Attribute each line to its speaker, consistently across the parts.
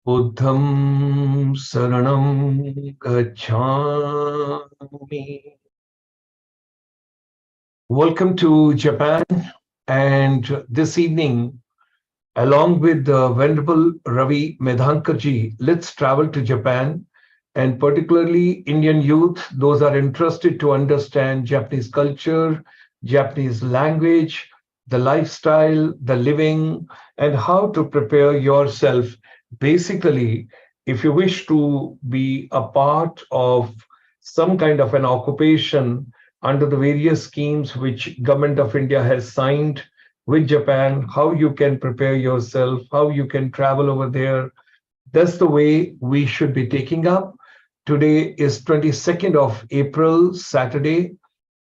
Speaker 1: Buddham Saranam Gacchami. Welcome to Japan. And this evening, along with the Venerable Ravi Medhankar ji, let's travel to Japan and particularly Indian youth, those are interested to understand Japanese culture, Japanese language, the lifestyle, the living, and how to prepare yourself. Basically, if you wish to be a part of some kind of an occupation under the various schemes which government of India has signed with Japan, how you can prepare yourself, how you can travel over there, that's the way we should be taking up. Today is 22nd of April, Saturday,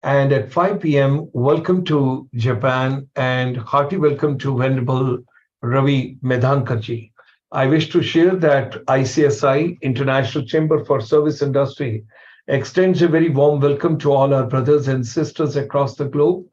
Speaker 1: and at 5 p.m., welcome to Japan and hearty welcome to Venerable Ravi Medhankarji. I wish to share that ICSI, International Chamber for Service Industry, extends a very warm welcome to all our brothers and sisters across the globe.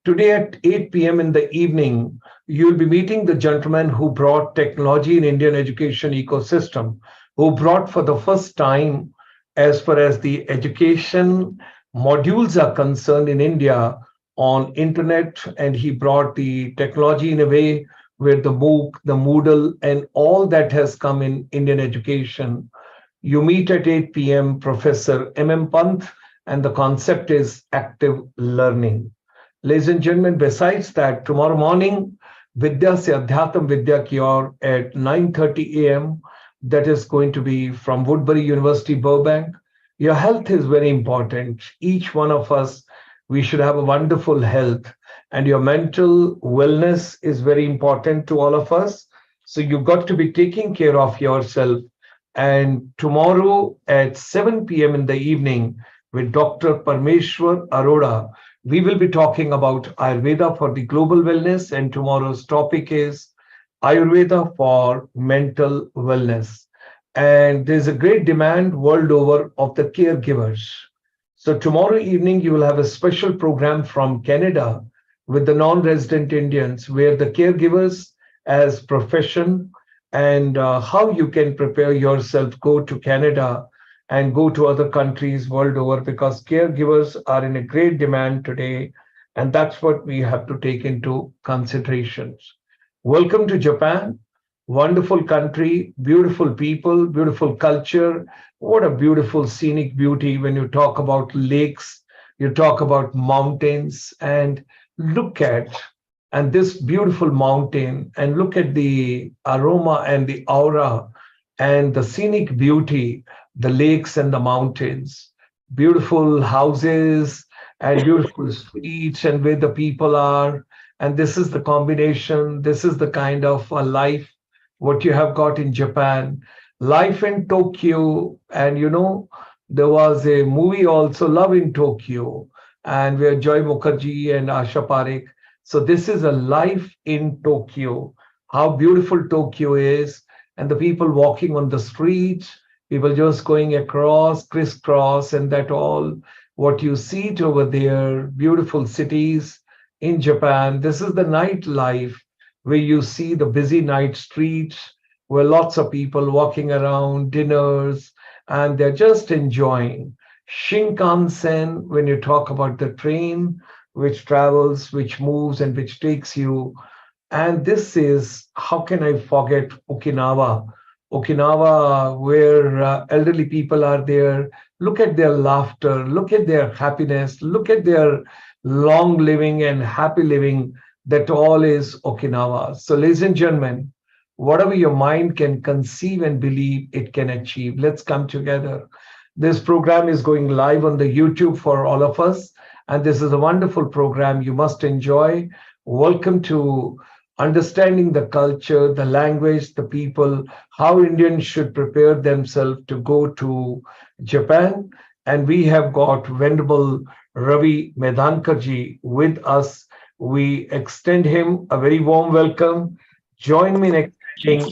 Speaker 1: Today at 8 p.m. in the evening, you'll be meeting the gentleman who brought technology in Indian education ecosystem, who brought for the first time, as far as the education modules are concerned in India, on internet, and he brought the technology in a way where the MOOC, the Moodle, and all that has come in Indian education. You meet at 8 p.m. Professor M. Pant, and the concept is active learning. Ladies and gentlemen, besides that, tomorrow morning, Vidya Se Adhyatam Vidya Ki Aur at 9:30 a.m. That is going to be from Woodbury University, Burbank. Your health is very important. Each one of us, we should have a wonderful health, and your mental wellness is very important to all of us. So you've got to be taking care of yourself. And tomorrow at 7 p.m. in the evening, with Dr. Parmeshwar Arora, we will be talking about Ayurveda for the global wellness, and tomorrow's topic is Ayurveda for mental wellness. And there's a great demand world over of the caregivers. So, tomorrow evening, you will have a special program from Canada with the non resident Indians, where the caregivers, as profession, and how you can prepare yourself, go to Canada and go to other countries world over, because caregivers are in a great demand today, and that's what we have to take into considerations. Welcome to Japan. Wonderful country, beautiful people, beautiful culture. What a beautiful scenic beauty when you talk about lakes, you talk about mountains, and look at and this beautiful mountain, and look at the aroma and the aura and the scenic beauty, the lakes and the mountains, beautiful houses and beautiful streets, and where the people are. And this is the combination, this is the kind of a life what you have got in Japan. Life in Tokyo, and there was a movie also, Love in Tokyo, and where Joy Mukherjee and Asha Parekh. So this is a life in Tokyo. How beautiful Tokyo is, and the people walking on the streets, people just going across, crisscross, and that all what you see it over there, beautiful cities in Japan. This is the nightlife where you see the busy night streets where lots of people walking around, dinners, and they're just enjoying. Shinkansen, when you talk about the train which travels, which moves, and which takes you. And this is, how can I forget Okinawa? Okinawa, where elderly people are there. Look at their laughter, look at their happiness, look at their long living and happy living. That all is Okinawa. So, ladies and gentlemen, whatever your mind can conceive and believe, it can achieve. Let's come together. This program is going live on the YouTube for all of us. And this is a wonderful program you must enjoy. Welcome to understanding the culture, the language, the people, how Indians should prepare themselves to go to Japan. And we have got Venerable Ravi Medhankarji with us. We extend him a very warm welcome. Join me in extending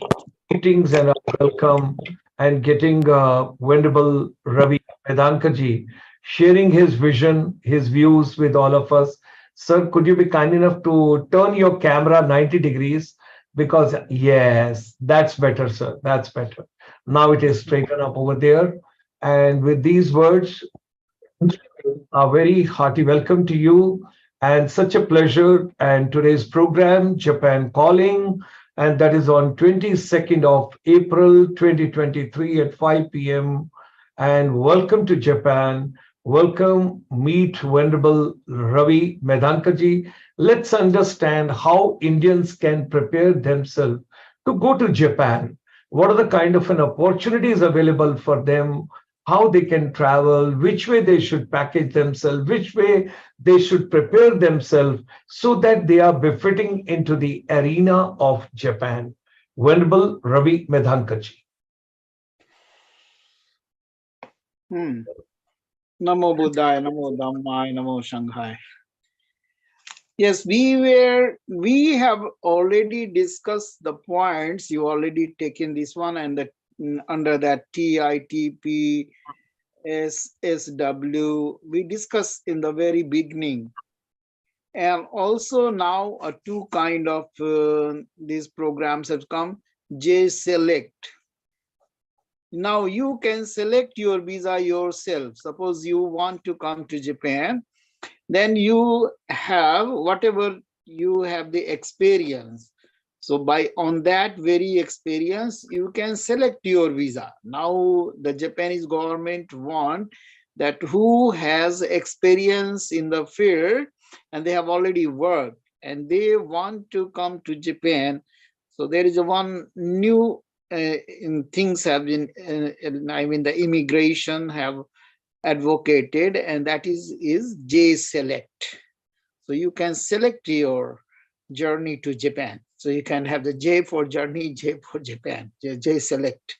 Speaker 1: greetings and a welcome, and getting Venerable Ravi Medhankarji sharing his vision, his views with all of us. Sir, could you be kind enough to turn your camera 90 degrees Because yes, that's better, sir. That's better. Now it is straightened up over there. And with these words, a very hearty welcome to you and such a pleasure. And today's program, Japan Calling, and that is on 22nd of April 2023 at 5 p.m. And welcome to Japan. Welcome, meet Venerable Ravi Medhankarji. Let's understand how Indians can prepare themselves to go to Japan. What are the kind of an opportunities available for them? How they can travel, which way they should package themselves, which way they should prepare themselves so that they are befitting into the arena of Japan. Venerable Ravi Medhankarji.
Speaker 2: Hmm. Namo Buddhaya, Namo Dhammaya, Namo Shanghai. Yes, we have already discussed the points. You already taken this one and the under that TITP, SSW, we discussed in the very beginning. And also now two kind of these programs have come, J Select. Now you can select your visa yourself. Suppose you want to come to Japan, then you have whatever you have the experience. So by on that very experience, you can select your visa. Now the Japanese government want that who has experience in the field and they have already worked and they want to come to Japan. So there is a one new things have been, I mean the immigration have advocated, and that is J Select. So you can select your journey to Japan. So you can have the J for journey, J for Japan, J Select.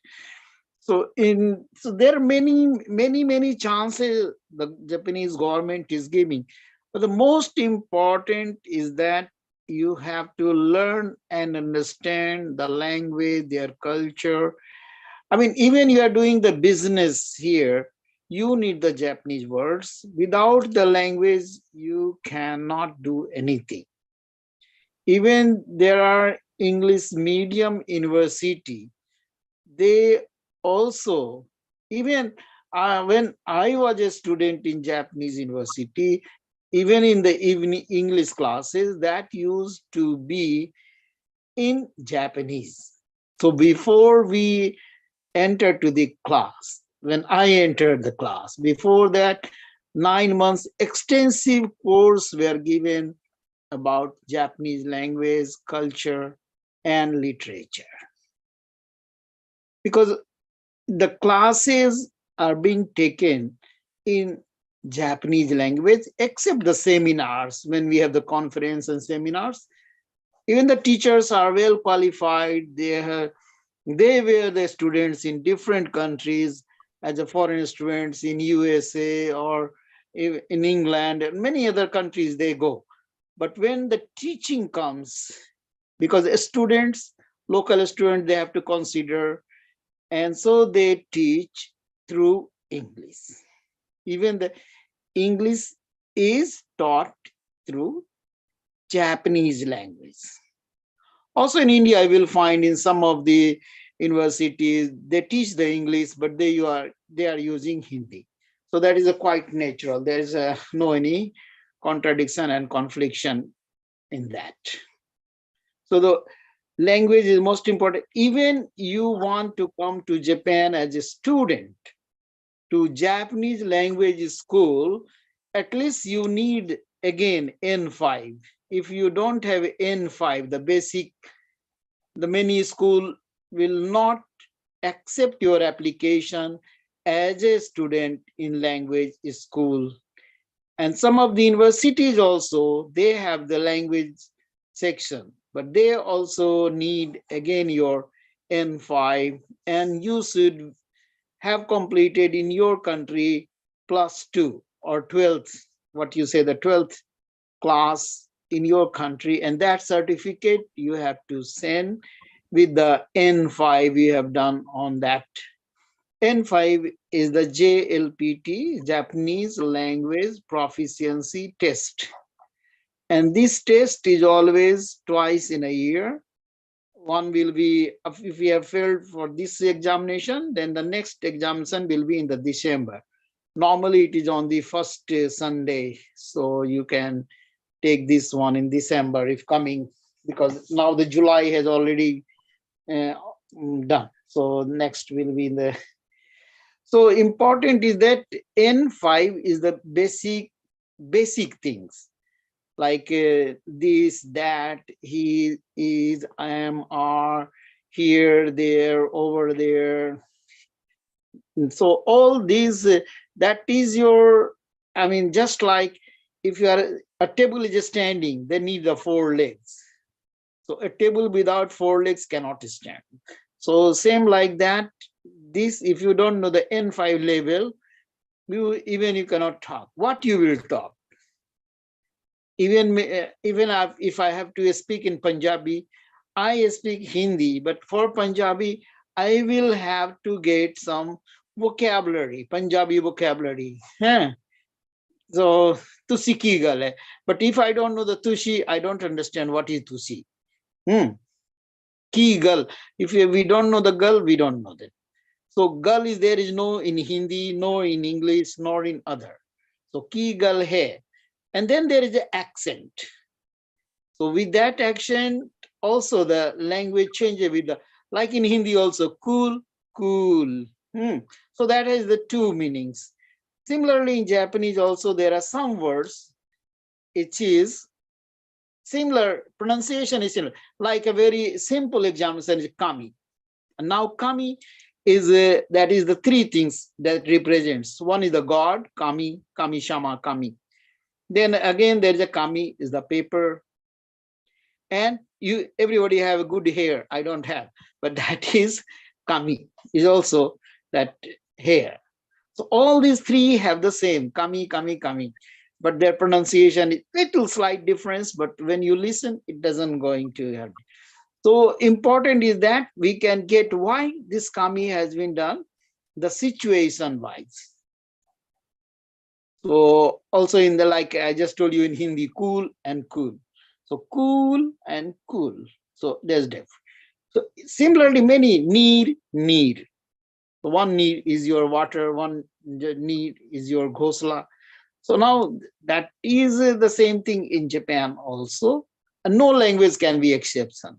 Speaker 2: So there are many chances the Japanese government is giving. But the most important is that you have to learn and understand the language, their culture. I mean, even you are doing the business here, you need the Japanese words. Without the language, you cannot do anything. Even there are English medium university, they also, even when I was a student in Japanese university, even in the evening English classes, that used to be in Japanese. So before we enter to the class, when I entered the class, before that 9 months extensive course were given about Japanese language, culture, and literature. Because the classes are being taken in Japanese language, except the seminars. When we have the conference and seminars, even the teachers are well qualified. They were the students in different countries as a foreign students in USA or in England and many other countries they go. But when the teaching comes, because students, local students, they have to consider, and so they teach through English. Even the English is taught through Japanese language. Also in India, I will find in some of the universities, they teach the English, but they are using Hindi. So that is a quite natural. There is no any contradiction and confliction in that. So the language is most important. Even you want to come to Japan as a student to Japanese language school, at least you need again N5. If you don't have N5, the basic, the many school will not accept your application as a student in language school. And some of the universities also, they have the language section, but they also need again your N5, and you should have completed in your country +2 or 12th, what you say, the 12th class in your country, and that certificate you have to send with the N5 you have done on that. N5 is the JLPT, Japanese Language Proficiency Test. And this test is always twice in a year. one will be, if we have failed for this examination, then the next examination will be in the December. Normally it is on the first Sunday, so you can take this one in December if coming, because now the July has already uh, done. So next will be in the. So important is that N5 is the basic things like this, that, he, is, I am, are, here, there, over there. And so all these, that is your, I mean, just like if you are, a table is standing, they need the four legs. So a table without four legs cannot stand. So same like that, this, if you don't know the N5 level, even you cannot talk. What you will talk? Even if I have to speak in Punjabi, I speak Hindi, but for Punjabi, I will have to get some vocabulary, Punjabi vocabulary. So tusi ki gal hai. But if I don't know the tushi, I don't understand what is tusi. Ki gal. If we don't know the gal, we don't know that. So gal is, there is no in Hindi, no in English, nor in other. So ki gal hai. And then there is an accent. So with that accent, also the language changes with the, like in Hindi also, cool, cool. So that has the two meanings. Similarly, in Japanese also, there are some words, it is similar, pronunciation is similar. Like a very simple example is kami. And now kami is, that is the three things that represents. One is the god, kami, kami shama, kami. Then again, there is a kami, is the paper. And you, everybody have a good hair. I don't have, but that is kami, is also that hair. So all these three have the same kami, kami, kami, but their pronunciation is little slight difference. But when you listen, it doesn't going to help. So important is that we can get why this kami has been done, the situation wise. So also in the, like I just told you in Hindi, cool and cool. So cool and cool. So there's difference. So similarly, many need. So one need is your water, one need is your ghosla. So now that is the same thing in Japan also. And no language can be exception.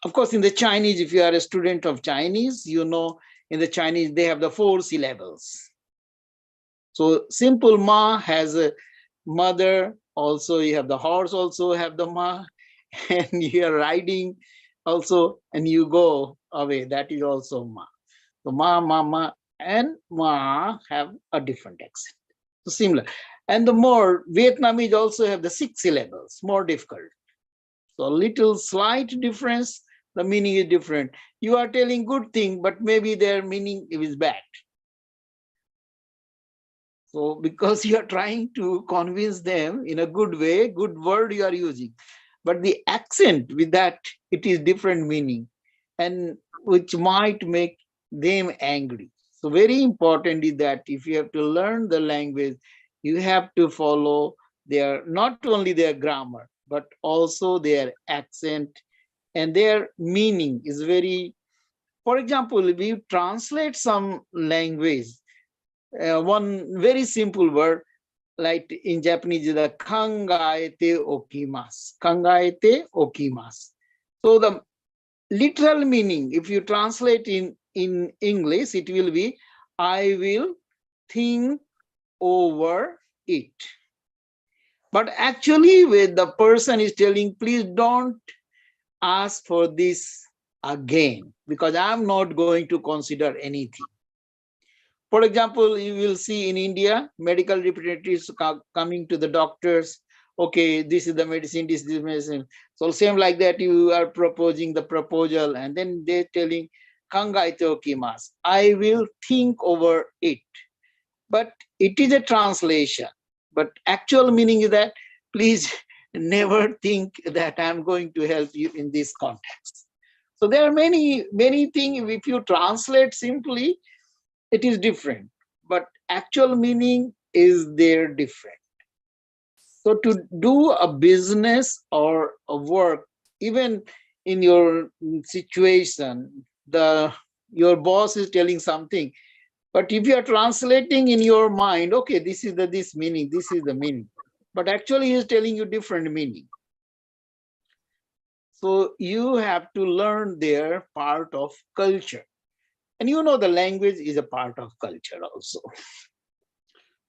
Speaker 2: Of course, in the Chinese, if you are a student of Chinese, you know in the Chinese they have the 4 syllables. So simple ma has a mother, also you have the horse, also have the ma, and you are riding also, and you go away, that is also ma. So ma, mama, and ma have a different accent. So similar. And the more, Vietnamese also have the 6 syllables, more difficult. So a little slight difference, the meaning is different. You are telling good thing, but maybe their meaning is bad. So because you are trying to convince them in a good way, good word you are using, but the accent with that, it is different meaning, and which might make them angry. So very important is that if you have to learn the language, you have to follow their, not only their grammar, but also their accent, and their meaning is very, for example, if you translate some language, one very simple word, like in Japanese, the kangaete okimasu. Kangaete okimasu. So the literal meaning, if you translate in English, it will be, I will think over it. But actually, when the person is telling, please don't ask for this again, because I'm not going to consider anything. For example, you will see in India, medical representatives coming to the doctors, okay, this is the medicine, this is the medicine. So same like that, you are proposing the proposal, and then they're telling, Kangaite okimasu, I will think over it. But it is a translation. But actual meaning is that, please never think that I'm going to help you in this context. So there are many things, if you translate simply, it is different, but actual meaning is there different. So to do a business or a work, even in your situation, the your boss is telling something, but if you are translating in your mind, okay, this is the this meaning, this is the meaning, but actually he is telling you different meaning. So you have to learn their part of culture. And you know the language is a part of culture also.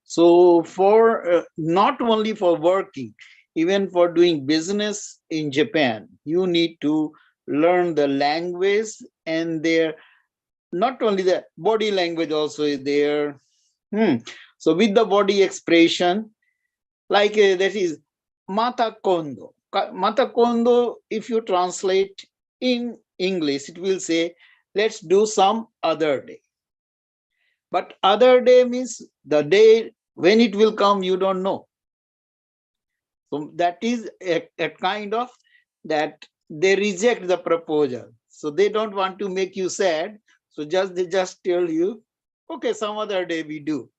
Speaker 2: So for not only for working, even for doing business in Japan, you need to learn the language, and their not only the body language also is there. So with the body expression, like that is mata kondo. Mata kondo, if you translate in English, it will say, let's do some other day. But other day means the day when it will come, you don't know. So that is a kind of that they reject the proposal. So they don't want to make you sad. So they just tell you, okay, some other day we do.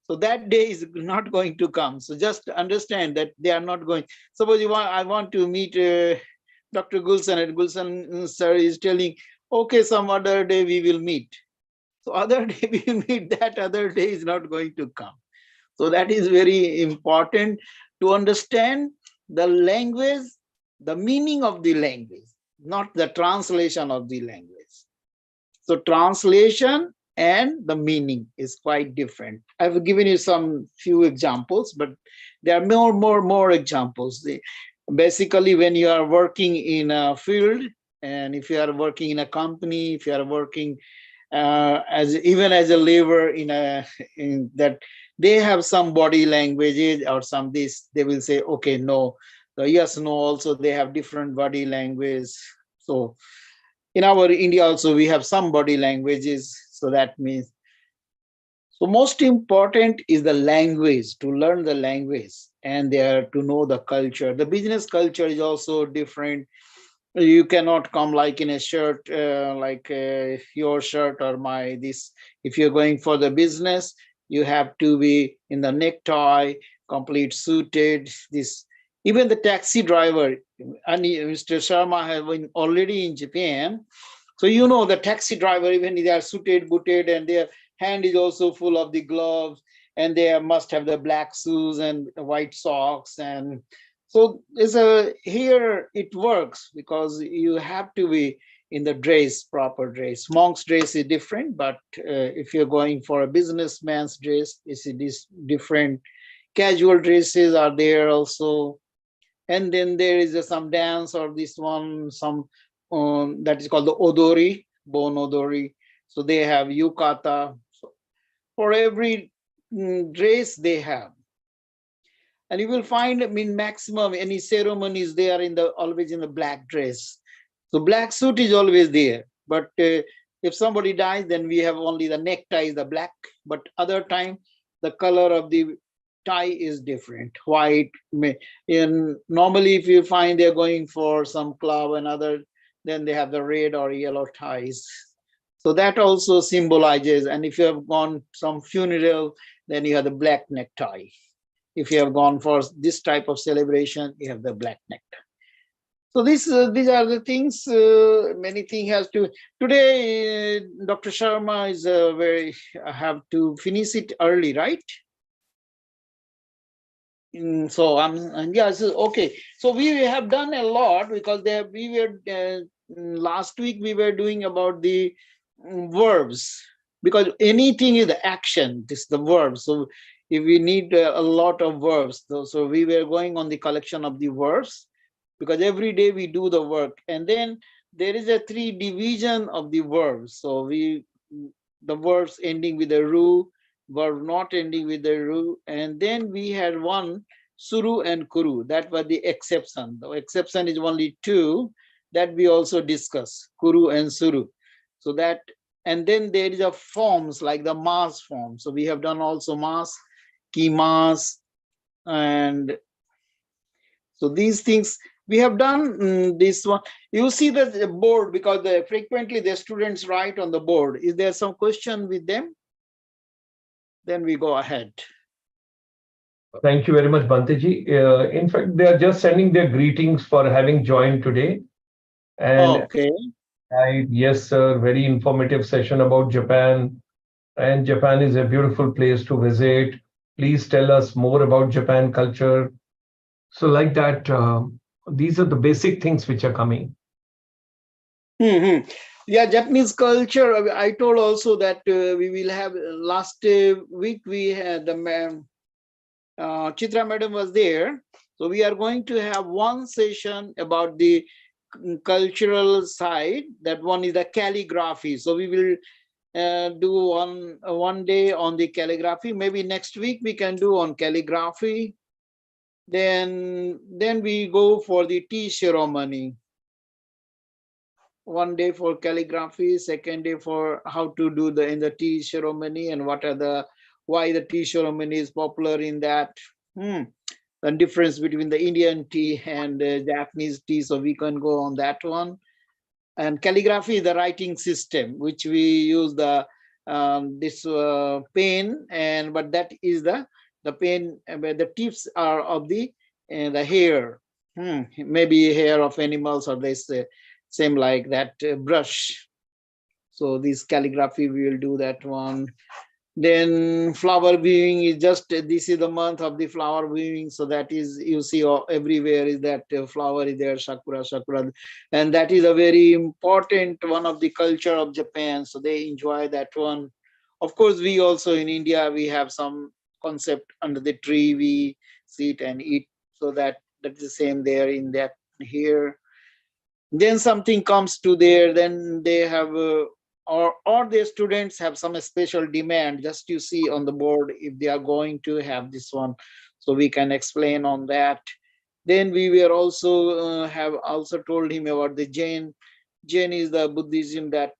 Speaker 2: So that day is not going to come. So just understand that they are not going. Suppose I want to meet Dr. Gulsan, and Gulsan sir is telling, okay, some other day we will meet. So other day we will meet, that other day is not going to come. So that is very important to understand the language, the meaning of the language, not the translation of the language. So translation and the meaning is quite different. I've given you some few examples, but there are more examples. Basically, when you are working in a field, and if you are working in a company, if you are working as even as a labor in that, they have some body languages or some this, they will say okay, no. So yes, no, also they have different body language. So in our India also we have some body languages. So that means, so most important is the language, to learn the language, and there to know the culture. The business culture is also different. You cannot come like in a shirt, like your shirt or my this. If you're going for the business, you have to be in the necktie, complete suited. This, even the taxi driver, and Mr. Sharma has been already in Japan. So you know the taxi driver, even they are suited, booted, and their hand is also full of the gloves, and they must have the black shoes and white socks. And so it's a here it works because you have to be in the dress, proper dress. Monk's dress is different, but if you're going for a businessman's dress, it is different. Casual dresses are there also, and then there is some dance or this one, some that is called the odori, bon odori. So they have yukata. So for every dress they have, and you will find, I mean, maximum any ceremonies they are in the always in the black dress. So black suit is always there, but if somebody dies, then we have only the necktie is the black, but other time the color of the tie is different, white. In normally if you find they're going for some club and other, then they have the red or yellow ties. So that also symbolizes. And if you have gone some funeral, then you have the black necktie. If you have gone for this type of celebration, you have the black necktie. So these are the things. Many things has to today. Dr. Sharma is very have to finish it early, right? So I'm yeah. So, okay. So we have done a lot because we were last week we were doing about the verbs, because anything is the action. This is the verb. So if we need a lot of verbs, so we were going on the collection of the verbs, because every day we do the work, and then there is a 3 division of the verbs. So the verbs ending with a ru, verb not ending with the ru, and then we had one suru and kuru. That was the exception. The exception is only 2 that we also discuss, kuru and suru. So that, and then there is a forms like the mass form. So we have done also mass, ki mass, and so these things we have done. This one, you see the board, because frequently the students write on the board. Is there some question with them? Then we go ahead.
Speaker 1: Thank you very much, Banteji. In fact, they are just sending their greetings for having joined today. And
Speaker 2: Okay.
Speaker 1: yes, sir, very informative session about Japan. And Japan is a beautiful place to visit. Please tell us more about Japan culture. So, like that, these are the basic things which are coming.
Speaker 2: Hmm. Yeah, Japanese culture. I told also that we will have last week we had the Chitra madam was there. So we are going to have one session about the cultural side. That one is the calligraphy. So we will do one day on the calligraphy. Maybe next week we can do on calligraphy. Then we go for the tea ceremony. One day for calligraphy, second day for how to do the in the tea ceremony and what are the why the tea ceremony is popular in that. Hmm. The difference between the Indian tea and Japanese tea. So we can go on that one. And calligraphy is the writing system, which we use the this pen, and but that is the pen where the tips are of the hair. Maybe hair of animals or this same like that brush. So this calligraphy we will do that one. Then flower viewing is just this is the month of the flower viewing, so that is you see everywhere is that flower is there, sakura, sakura, and that is a very important one of the culture of Japan. So they enjoy that one. Of course, we also in India we have some concept under the tree we sit and eat, so that's the same there in that here. Then something comes to there, then they have or their students have some special demand, just you see on the board if they are going to have this one, so we can explain on that. Then we were also have also told him about the Jain is the Buddhism, that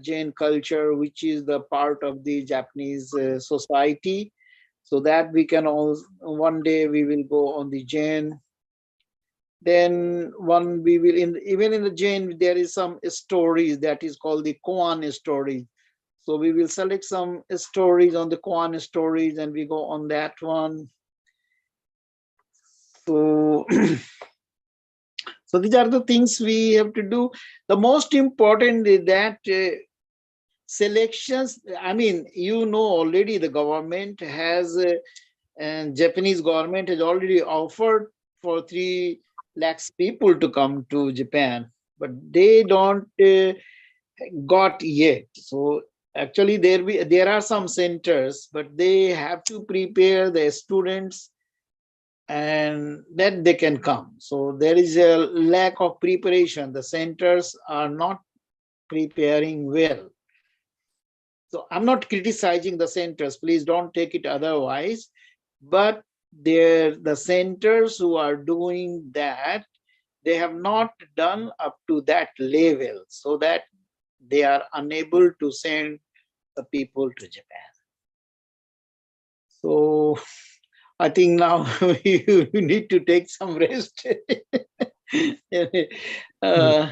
Speaker 2: Jain culture which is the part of the Japanese society, so that we can also one day we will go on the Jain. Then one we will in even in the Jain there is some stories that is called the Koan stories. So we will select some stories on the Koan stories and we go on that one. So so these are the things we have to do. The most important is that selections. I mean, you know already the government has and Japanese government has already offered for 3 lakhs people to come to Japan, but they don't got yet. So actually there are some centers, but they have to prepare the students and then they can come. So there is a lack of preparation. The centers are not preparing well. So I'm not criticizing the centers, please don't take it otherwise, but the centers who are doing that, they have not done up to that level, so that they are unable to send the people to Japan. So I think now you need to take some rest. uh,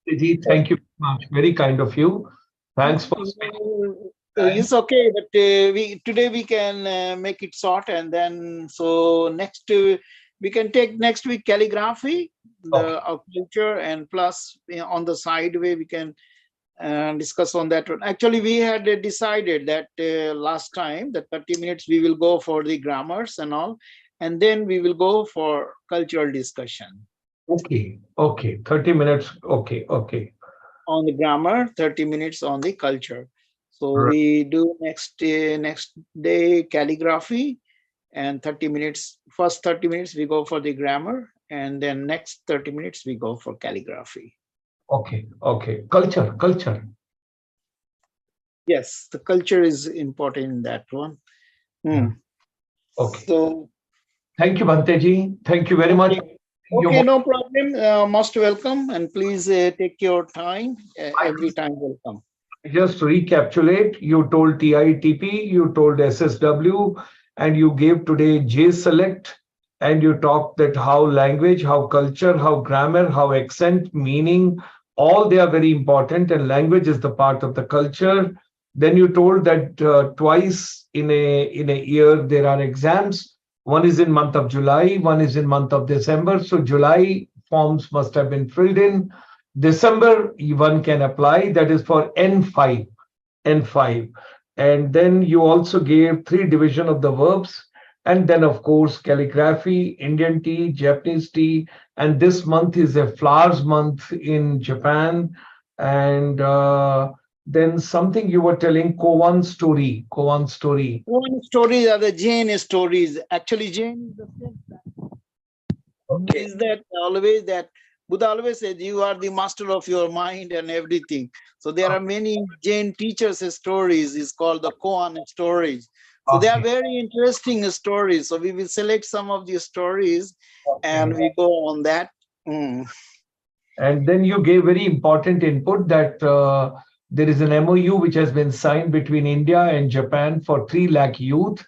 Speaker 1: Ji, thank you very much. Very kind of you. Thanks for spending time.
Speaker 2: It's okay, but we today we can make it short, and then so next we can take next week calligraphy,
Speaker 1: Okay.
Speaker 2: the culture, and plus on the side way we can discuss on that one. Actually, we had decided that last time that 30 minutes we will go for the grammars and all, and then we will go for cultural discussion
Speaker 1: Okay. Okay. 30 minutes. Okay. Okay.
Speaker 2: on the grammar, 30 minutes on the culture. So
Speaker 1: Right.
Speaker 2: we do next day calligraphy, and 30 minutes, first 30 minutes we go for the grammar, and then next 30 minutes we go for calligraphy.
Speaker 1: Okay. Okay. Culture. Culture.
Speaker 2: Yes, the culture is important in that one.
Speaker 1: Yeah.
Speaker 2: Hmm.
Speaker 1: Okay.
Speaker 2: So
Speaker 1: Thank you, Bhanteji. Thank you very much.
Speaker 2: okay,
Speaker 1: You
Speaker 2: okay, no problem. Most welcome, and please take your time.
Speaker 1: I
Speaker 2: Every time welcome.
Speaker 1: just recapitulate. You told TITP, you told SSW, and you gave today J Select, and you talked that how language, how culture, how grammar, how accent, meaning, all they are very important, and language is the part of the culture. Then you told that twice in a year there are exams. One is in month of July, one is in month of December. So July forms must have been filled in, December, one can apply, that is for N5. N5. And then you also gave three division of the verbs. And then, of course, calligraphy, Indian tea, Japanese tea. And this month is a flowers month in Japan. And then something you were telling, Koan story, Koan story.
Speaker 2: One stories are the Jain stories. Actually, Jain is the same.
Speaker 1: Okay.
Speaker 2: Is that always that Buddha always said you are the master of your mind and everything. So there are many Jain teachers' stories. It's called the Koan stories. So they are
Speaker 1: Okay.
Speaker 2: very interesting stories. So we will select some of the stories and
Speaker 1: Okay.
Speaker 2: we go on that. Mm.
Speaker 1: And then you gave very important input that there is an MOU which has been signed between India and Japan for 3 lakh youth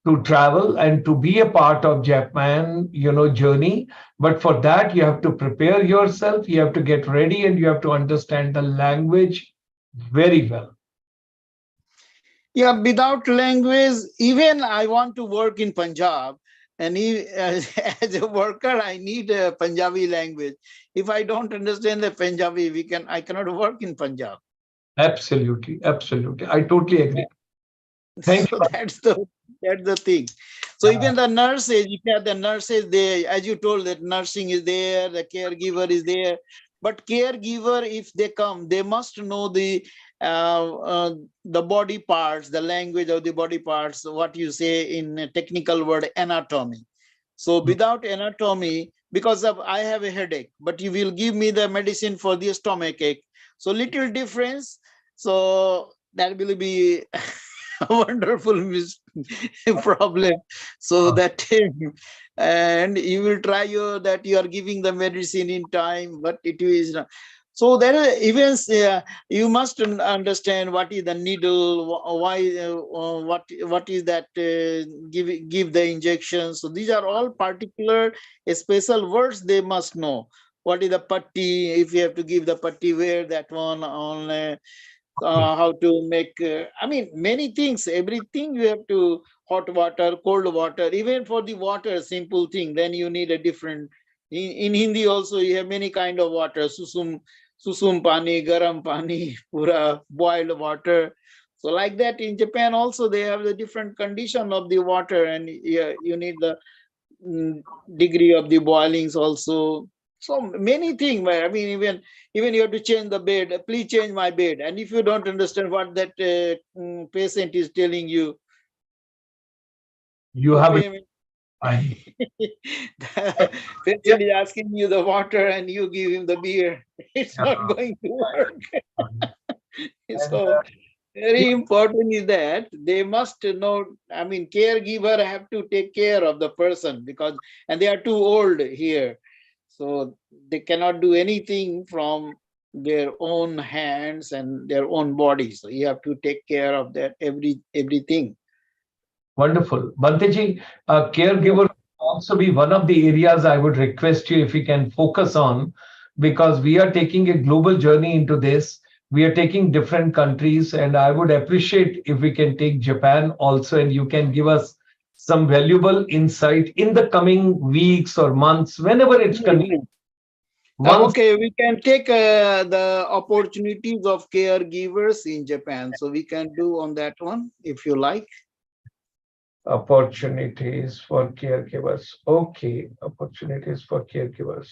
Speaker 1: to travel and to be a part of Japan, journey. But for that, you have to prepare yourself, you have to get ready, and you have to understand the language very well.
Speaker 2: Yeah, without language, even I want to work in Punjab, and as a worker, I need a Punjabi language. If I don't understand the Punjabi, I cannot work in Punjab.
Speaker 1: Absolutely, absolutely. I totally agree. Thank
Speaker 2: So that's the thing. So
Speaker 1: you.
Speaker 2: even the nurses, if you have the nurses, they, as you told, that nursing is there, the caregiver is there. But caregiver, if they come, they must know the body parts, the language of the body parts, what you say in a technical word, anatomy. So without anatomy, because of I have a headache, but you will give me the medicine for the stomach ache. So little difference. So that will be a wonderful problem. So
Speaker 1: Uh,
Speaker 2: that and you will try your that you are giving the medicine in time, but it is not. So there are even you must understand what is the needle, why, what is that give the injection. So these are all particular special words they must know. What is the patti? If you have to give the patti, where that one on.
Speaker 1: okay.
Speaker 2: How to make, I mean, many things, everything you have to, hot water, cold water, even for the water, simple thing, then you need a different, in Hindi also you have many kind of water, susum pani, garam pani, pura boiled water. So like that in Japan also they have the different condition of the water, and you need the mm, degree of the boilings also. So many things. I mean, even you have to change the bed. Please change my bed. And if you don't understand what that patient is telling you,
Speaker 1: You
Speaker 2: the
Speaker 1: have it.
Speaker 2: payment,
Speaker 1: I,
Speaker 2: the
Speaker 1: yeah.
Speaker 2: patient is asking you the water and you give him the beer. It's not going to work.
Speaker 1: And
Speaker 2: So
Speaker 1: yeah,
Speaker 2: very important is that they must know, I mean, caregiver have to take care of the person, because, and they are too old here. So they cannot do anything from their own hands and their own body. So you have to take care of that everything.
Speaker 1: wonderful. Banteji,
Speaker 2: Yeah.
Speaker 1: caregiver will also be one of the areas I would request you if we can focus on, because we are taking a global journey into this. We are taking different countries, and I would appreciate if we can take Japan also, and you can give us some valuable insight in the coming weeks or months, whenever it's convenient.
Speaker 2: Mhm.
Speaker 1: Once
Speaker 2: Okay, we can take the opportunities of caregivers in Japan. So we can do on that one if you like.
Speaker 1: opportunities for caregivers. Okay, opportunities for caregivers.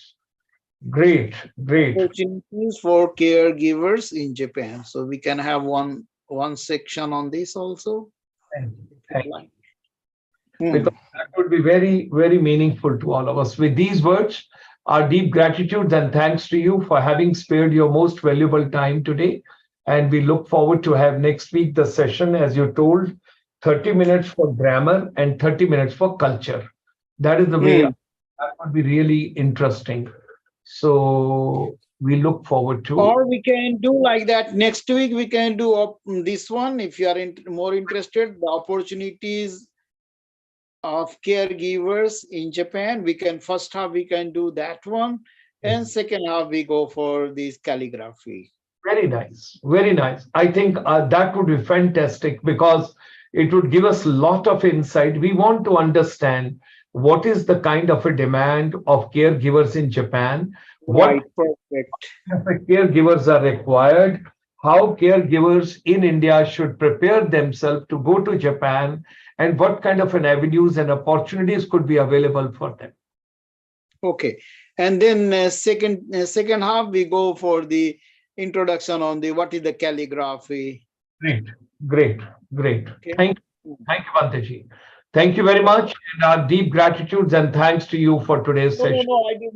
Speaker 1: Great, great.
Speaker 2: Opportunities for caregivers in Japan. So we can have one section on this also,
Speaker 1: Thank you.
Speaker 2: if you
Speaker 1: Thank
Speaker 2: like.
Speaker 1: you.
Speaker 2: Hmm.
Speaker 1: Because that would be very, very meaningful to all of us. With these words, our deep gratitude and thanks to you for having spared your most valuable time today. And we look forward to have next week the session, as you told, 30 minutes for grammar and 30 minutes for culture. That is the way
Speaker 2: Hmm.
Speaker 1: that would be really interesting. So we look forward to.
Speaker 2: Or we can do like that. Next week we can do this one if you are more interested. The opportunities of caregivers in Japan. We can first half we can do that one, and second half we go for this calligraphy.
Speaker 1: Very nice. Very nice. I think that would be fantastic because it would give us a lot of insight. We want to understand what is the kind of a demand of caregivers in Japan, what
Speaker 2: Right, perfect.
Speaker 1: caregivers are required, how caregivers in India should prepare themselves to go to Japan, and what kind of an avenues and opportunities could be available for them.
Speaker 2: Okay. And then second half, we go for the introduction on the what is the calligraphy.
Speaker 1: Great, great, great.
Speaker 2: Okay.
Speaker 1: Thank you, Banteji. Thank you very much, and our deep gratitudes and thanks to you for today's
Speaker 2: No, no,
Speaker 1: session.
Speaker 2: no. I didn't